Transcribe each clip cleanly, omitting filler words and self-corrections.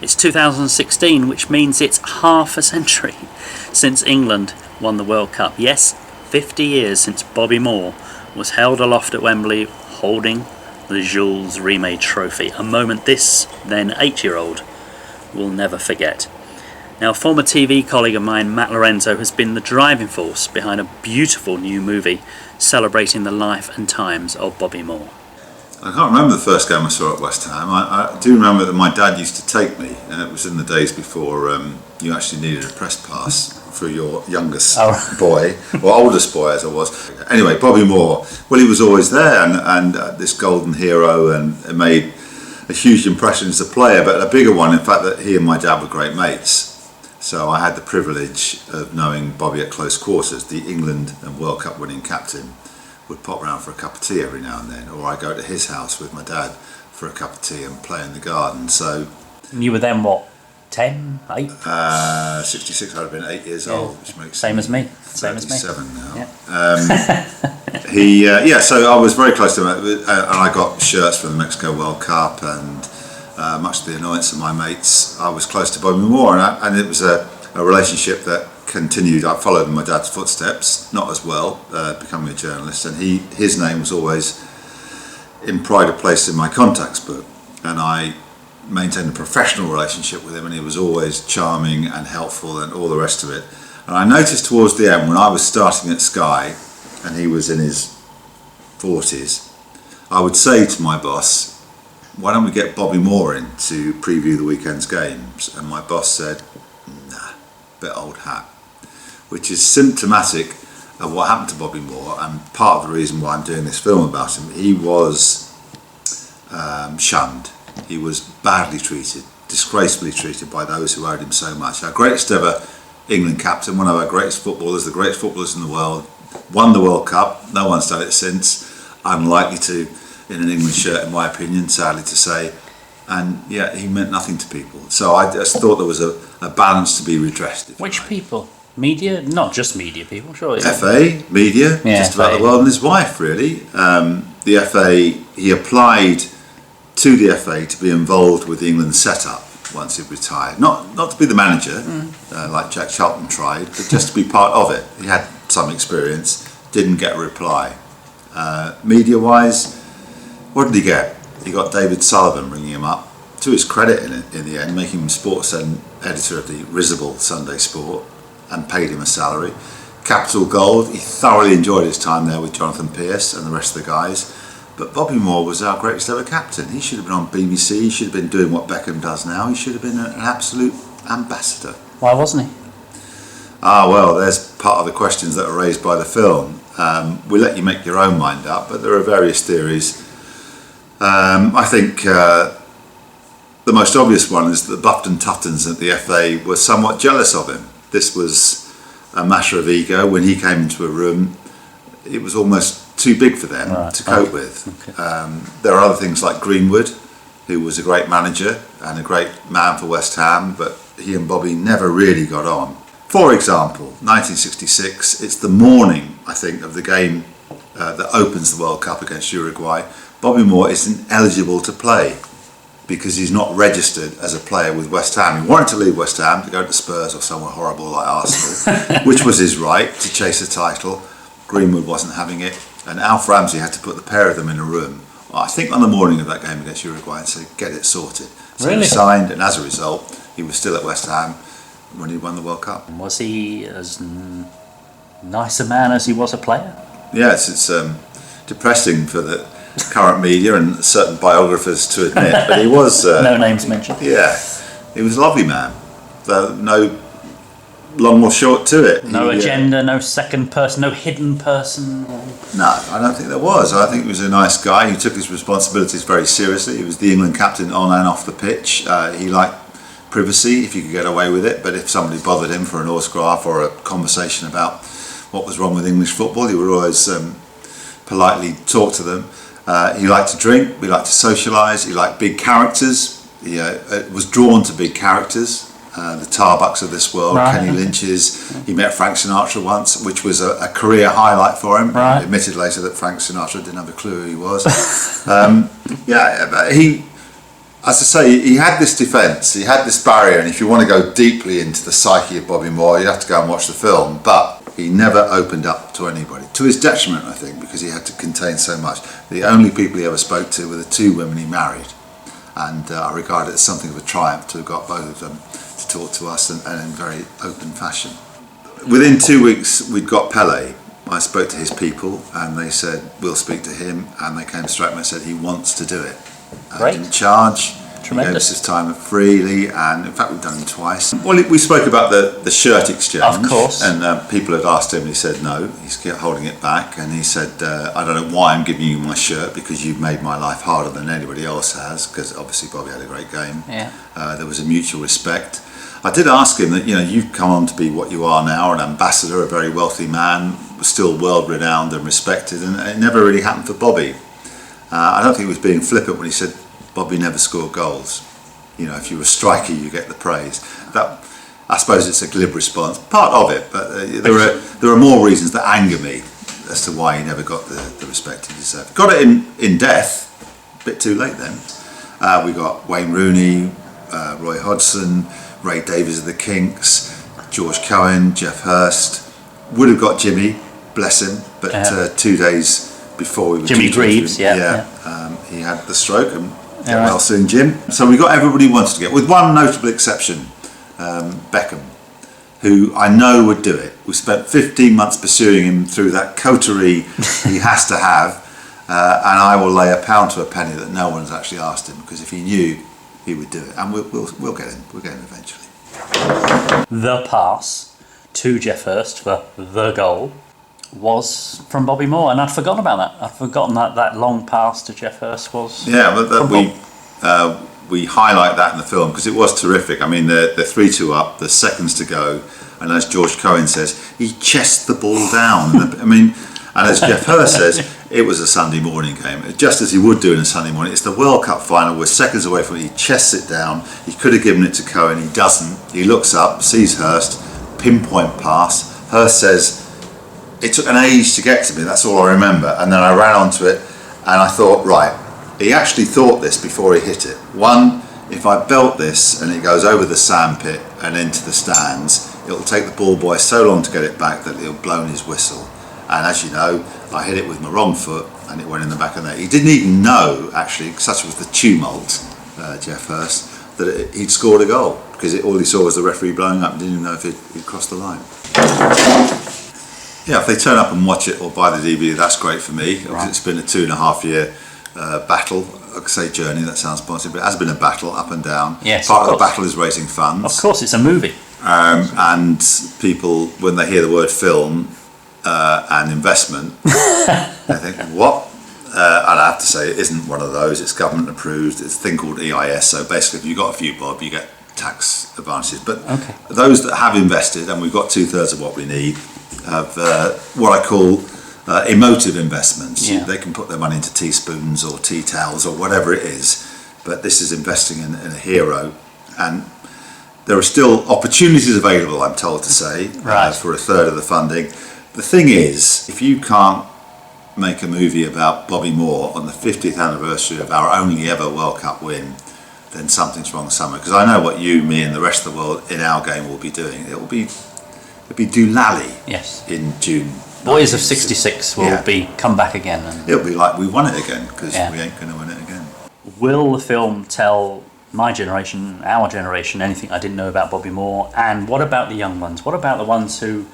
It's 2016, which means it's half a century since England won the World Cup. Yes, 50 years since Bobby Moore was held aloft at Wembley holding the Jules Rimet trophy, a moment this then 8-year-old will never forget. Now, a former TV colleague of mine, Matt Lorenzo, has been the driving force behind a beautiful new movie celebrating the life and times of Bobby Moore. I can't remember the first game I saw at West Ham. I do remember that my dad used to take me, and it was in the days before you actually needed a press pass for your youngest boy, or oldest boy as I was. Anyway, Bobby Moore, well, he was always there, and this golden hero, and it made a huge impression as a player, but a bigger one, in fact, that he and my dad were great mates. So I had the privilege of knowing Bobby at close quarters. The England and World Cup winning captain would pop round for a cup of tea every now and then, or I go to his house with my dad for a cup of tea and play in the garden. So you were then what, 10, 8? 66, I'd have been 8 years old, which makes same as me. 37 now. Yeah. So I was very close to him, and I got shirts from the Mexico World Cup, and much to the annoyance of my mates, I was close to Bobby Moore, and it was a relationship that continued. I followed in my dad's footsteps, not as well, becoming a journalist, and his name was always in pride of place in my contacts book, and I maintained a professional relationship with him, and he was always charming and helpful and all the rest of it. And I noticed towards the end, when I was starting at Sky and he was in his 40s, I would say to my boss, why don't we get Bobby Moore in to preview the weekend's games? And my boss said, nah, bit old hat, which is symptomatic of what happened to Bobby Moore, and part of the reason why I'm doing this film about him. He was shunned. He was badly treated, disgracefully treated by those who owed him so much. Our greatest ever England captain, one of our greatest footballers, the greatest footballers in the world, won the World Cup. No one's done it since. Unlikely to in an England shirt, in my opinion, sadly to say. And yet he meant nothing to people. So I just thought there was a balance to be redressed. Which people? Media? Not just media people, surely. FA, media, just about the world, and his wife, really. The FA, he applied to the FA to be involved with the England setup once he retired. Not to be the manager, like Jack Charlton tried, but just to be part of it. He had some experience, didn't get a reply. Media-wise, what did he get? He got David Sullivan ringing him up, to his credit in the end, making him sports editor of the risible Sunday Sport, and paid him a salary. Capital gold. He thoroughly enjoyed his time there with Jonathan Pearce and the rest of the guys. But Bobby Moore was our greatest ever captain. He should have been on BBC. He should have been doing what Beckham does now. He should have been an absolute ambassador. Why wasn't he? Well, there's part of the questions that are raised by the film. We let you make your own mind up, but there are various theories. I think the most obvious one is that the Bufton Tuftons at the FA were somewhat jealous of him. This was a matter of ego. When he came into a room, it was almost too big for them to cope with. Okay. There are other things like Greenwood, who was a great manager and a great man for West Ham, but he and Bobby never really got on. For example, 1966, it's the morning, I think, of the game that opens the World Cup against Uruguay. Bobby Moore isn't eligible to play because he's not registered as a player with West Ham. He wanted to leave West Ham to go to Spurs or somewhere horrible like Arsenal, which was his right to chase a title. Greenwood wasn't having it, and Alf Ramsey had to put the pair of them in a room, I think on the morning of that game against Uruguay, and say, get it sorted. So really? He signed, and as a result, he was still at West Ham when he won the World Cup. Was he as nice a man as he was a player? Yes, it's depressing for the current media and certain biographers to admit, but he was... no names mentioned. Yeah, he was a lovely man. No long or short to it. No agenda, no second person, no hidden person? No, I don't think there was. I think he was a nice guy. He took his responsibilities very seriously. He was the England captain on and off the pitch. He liked privacy, if you could get away with it, but if somebody bothered him for an autograph or a conversation about what was wrong with English football, he would always politely talk to them. He liked to drink, he liked to socialise, he liked big characters. He was drawn to big characters, the Tarbucks of this world, right. Kenny Lynch's. He met Frank Sinatra once, which was a career highlight for him. Right. He admitted later that Frank Sinatra didn't have a clue who he was. As I say, he had this defence, he had this barrier, and if you want to go deeply into the psyche of Bobby Moore, you have to go and watch the film. But he never opened up to anybody, to his detriment, I think, because he had to contain so much. The only people he ever spoke to were the two women he married, and I regard it as something of a triumph to have got both of them to talk to us, and in very open fashion. Within 2 weeks, we'd got Pele. I spoke to his people, and they said, we'll speak to him, and they came straight to me and said, he wants to do it. Didn't charge. Tremendous. He gave us his time freely, and in fact we've done him twice. Well, we spoke about the shirt exchange, of course, and people had asked him, and he said no, he's kept holding it back, and he said, I don't know why I'm giving you my shirt, because you've made my life harder than anybody else has, because obviously Bobby had a great game. Yeah. There was a mutual respect. I did ask him that, you've come on to be what you are now, an ambassador, a very wealthy man, still world renowned and respected, and it never really happened for Bobby. I don't think he was being flippant when he said Bobby never scored goals. If you're a striker, you get the praise. That, I suppose it's a glib response, part of it, but there are more reasons that anger me as to why he never got the respect he deserved. Got it in death, a bit too late then. We got Wayne Rooney, Roy Hodgson, Ray Davies of the Kinks, George Cohen, Jeff Hurst. Would have got Jimmy, bless him, but 2 days before we were Jimmy Greaves, he had the stroke, and get well soon, Jim. So we got everybody who wanted to get, with one notable exception, Beckham, who I know would do it. We spent 15 months pursuing him through that coterie he has to have, and I will lay a pound to a penny that no one's actually asked him, because if he knew, he would do it, and we'll get him. We'll get him eventually. The pass to Jeff Hurst for the goal was from Bobby Moore, and I'd forgotten about that. I'd forgotten that long pass to Jeff Hurst was. Yeah, but we highlight that in the film because it was terrific. I mean, they're 3-2 up, there's seconds to go, and as George Cohen says, he chests the ball down. And as Jeff Hurst says, it was a Sunday morning game, just as he would do in a Sunday morning. It's the World Cup final, we're seconds away from it, he chests it down, he could have given it to Cohen, he doesn't. He looks up, sees Hurst, pinpoint pass. Hurst says, it took an age to get to me, that's all I remember. And then I ran onto it, and I thought, right, he actually thought this before he hit it. One, if I belt this and it goes over the sandpit and into the stands, it'll take the ball boy so long to get it back that he'll blow his whistle. And as you know, I hit it with my wrong foot and it went in the back of the net. He didn't even know, actually, such was the tumult, Jeff Hurst, that he'd scored a goal, because all he saw was the referee blowing up and didn't even know if he'd crossed the line. Yeah, if they turn up and watch it or buy the DVD, that's great for me, because it's been a 2.5 year battle. I could say journey, that sounds positive, but it has been a battle up and down. Yes, part of the battle is raising funds. Of course, it's a movie. And people, when they hear the word film and investment, they think, what? And I have to say, it isn't one of those. It's government approved. It's a thing called EIS. So basically, if you've got a few bob, you get tax advantages. But those that have invested, and we've got 2/3 of what we need, have what I call emotive investments. Yeah. They can put their money into teaspoons or tea towels or whatever it is. But this is investing in a hero. And there are still opportunities available, I'm told to say, for 1/3 of the funding. The thing is, if you can't make a movie about Bobby Moore on the 50th anniversary of our only ever World Cup win, then something's wrong somewhere. Because I know what you, me, and the rest of the world in our game will be doing. It'll be Doolally in June. Boys of '66 will be come back again. And it'll be like we won it again, because we ain't going to win it again. Will the film tell my generation, our generation, anything I didn't know about Bobby Moore? And what about the young ones? What about the ones who,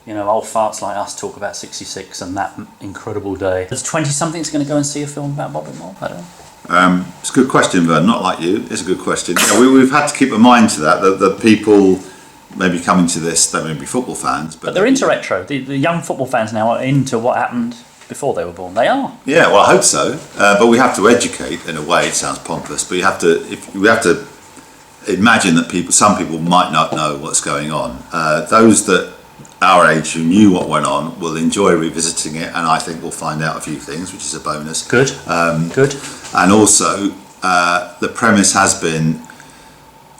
old farts like us talk about '66 and that incredible day? Is 20-somethings going to go and see a film about Bobby Moore? I don't know. It's a good question, Vern. Not like you. It's a good question. We've had to keep in mind to that the people maybe coming to this, they may be football fans, but they're into retro. The young football fans now are into what happened before they were born. They are. Yeah, well, I hope so. But we have to educate in a way. It sounds pompous, but we have to imagine that some people might not know what's going on. Those that our age who knew what went on will enjoy revisiting it, and I think we'll find out a few things, which is a bonus. Good. Good. And also, the premise has been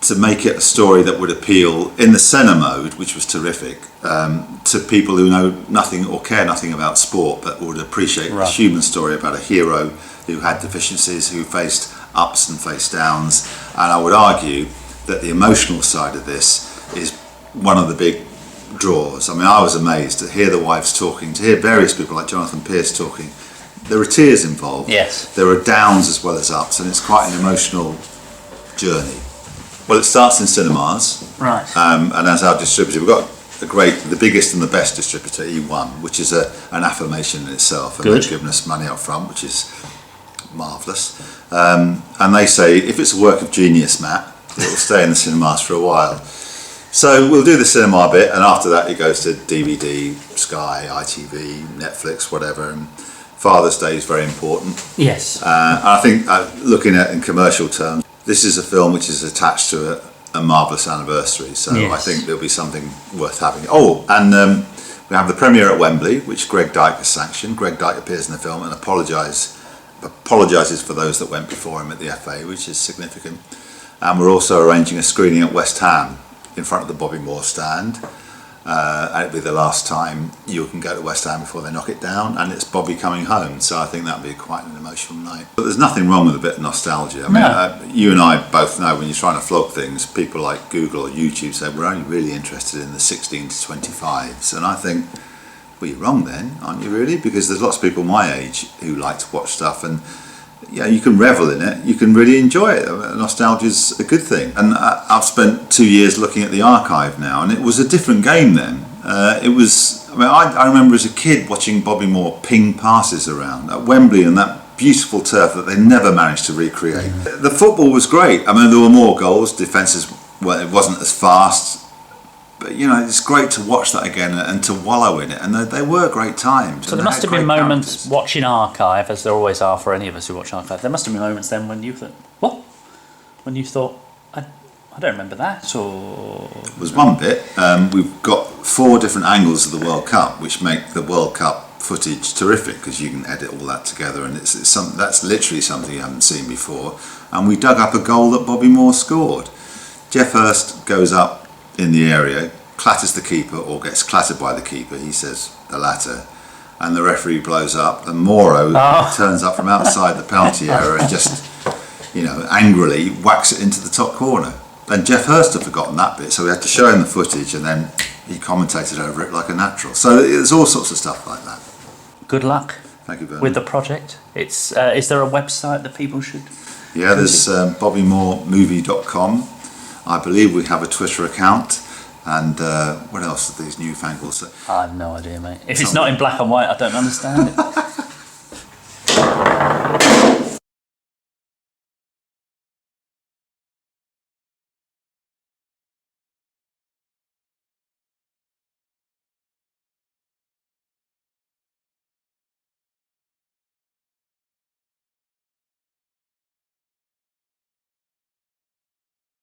to make it a story that would appeal in the Senna mode, which was terrific, to people who know nothing or care nothing about sport, but would appreciate the human story about a hero who had deficiencies, who faced ups and face downs, and I would argue that the emotional side of this is one of the big draws. I mean, I was amazed to hear the wives talking, to hear various people like Jonathan Pierce talking. There are tears involved. Yes. There are downs as well as ups, and it's quite an emotional journey. Well, it starts in cinemas, Right. and as our distributor, we've got the biggest and the best distributor, E1, which is an affirmation in itself, and Good. they've given us money up front, which is marvellous. And they say, if it's a work of genius, Matt, it will stay in the cinemas for a while. So we'll do the cinema bit, and after that it goes to DVD, Sky, ITV, Netflix, whatever. And Father's Day is very important. Yes. And I think, looking at in commercial terms, this is a film which is attached to a marvellous anniversary. So Yes. I think there'll be something worth having. Oh, and we have the premiere at Wembley, which Greg Dyke has sanctioned. Greg Dyke appears in the film and apologises for those that went before him at the FA, which is significant. And we're also arranging a screening at West Ham in front of the Bobby Moore stand. And it'll be the last time you can go to West Ham before they knock it down, and it's Bobby coming home, so I think that'll be quite an emotional night. But there's nothing wrong with a bit of nostalgia. I mean, you and I both know when you're trying to flog things, people like Google or YouTube say we're only really interested in the 16 to 25s, and I think, well, you're wrong then, aren't you really? Because there's lots of people my age who like to watch stuff, and you can revel in it, you can really enjoy it. Nostalgia is a good thing, and I've spent 2 years looking at the archive now, and it was a different game then. I remember as a kid watching Bobby Moore ping passes around at Wembley and that beautiful turf that they never managed to recreate. The football was great. I mean, there were more goals, defences, well, it wasn't as fast, but it's great to watch that again and to wallow in it, and they were great times. So there must have been moments watching archive, as there always are for any of us who watch archive. There must have been moments then when you thought, what? When you thought, I don't remember that, or... There's one bit, we've got 4 different angles of the World Cup, which make the World Cup footage terrific, because you can edit all that together, and that's literally something you haven't seen before. And we dug up a goal that Bobby Moore scored. Jeff Hurst goes up in the area, clatters the keeper, or gets clattered by the keeper, he says the latter, and the referee blows up, and Moro turns up from outside the penalty area and just, angrily whacks it into the top corner. And Jeff Hurst had forgotten that bit, so we had to show him the footage, and then he commentated over it like a natural. So there's all sorts of stuff like that. Good luck. Thank you very much. With the project. It's is there a website that people should... Yeah, there's BobbyMooreMovie.com. I believe we have a Twitter account, and what else are these newfangled? I have no idea, mate. If it's not in black and white, I don't understand it.